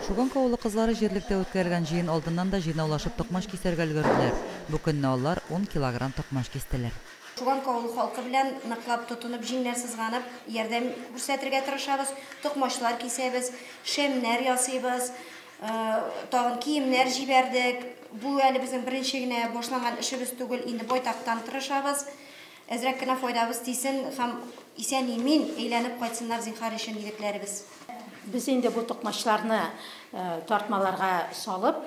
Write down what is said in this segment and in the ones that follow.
Шуганка авылы кызлары җирлектә үткәрелгән җыен алдыннан да җыйнаулашып токмаш кисәргә өлгерделәр. Бу көнне алар 10 килограмм токмаш кистеләр. Шуганка авылы халкы белән ныклап тотынып, җиңнәр сызганып, ярдәм күрсәтергә тырышабыз, токмачлар кисәбез, шәмнәр ясыйбыз, тагын киемнәр җибәрдек. Бу әле безнең беренче генә башланган эшебез түгел, инде байтактан тырышабыз. Әзрәк кенә файдабыз тисен һәм исән-имин әйләнеп кайтсыннар зинһар өчен егетләребез. Biz инде бу токмачларны тартмаларга салып,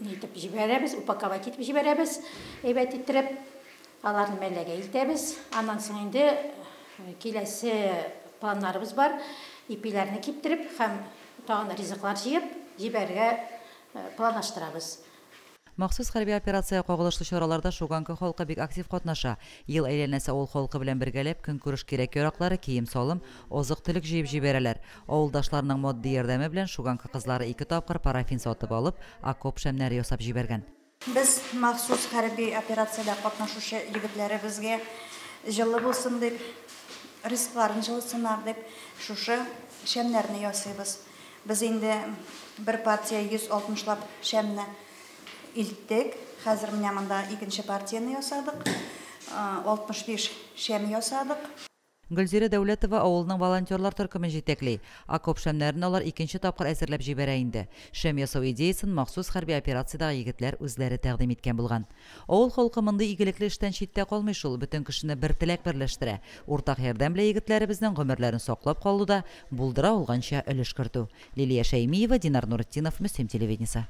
нитеп җибәрәбез, упаковать итеп җибәрәбез, әйбәт иттереп, аларны мәлләгә илтәбез. Аннан соң инде киләсе планнарыбыз бар, ипиләрне киптереп һәм тагын ризыклар җыеп җибәргә планлаштырабыз. Махсус хәрби операция кагылышлы чараларда Шуганка халкы бик актив катнаша. Ел әйләнәсе авыл халкы белән бергәләп көнкүреш кирәк-яраклары, кием-салым, азык-төлек җыеп җибәрәләр. Авылдашларның матди ярдәме белән Шуганка кызлары 2 тапкыр парафин сатып алып, окоп шәмнәре ясап җибәргән. Без махсус хәрби операциядә катнашучы егетләребезгә җылы булсын дип, ризыкларын җылысыннар дип, шушы шәмнәрне ясыйбыз. Без инде бер партия 160лап шәмне илттек. Хәзер менә монда икенче партияны ясадык. 65 шәм ясадык. Гөлзирә Дәүләтова авылның волонтерлар төркемен җитәкли. Окоп шәмнәрен алар 2нче тапкыр әзерләп җибәрә инде. Шәм ясау идеясын махсус хәрби операциядагы егетләр үзләре тәкъдим иткән булган. Авыл халкы мондый игелекле эштән читтә калмый шул, бөтен кешене бер теләк берләштерә. Уртак ярдәм белән егетләребезнең гомерләрен саклап калуда, булдыра алганча өлеш кертү. Лилия Шәймиева, Динар Нуретдинов, Мөслим телевидениесе.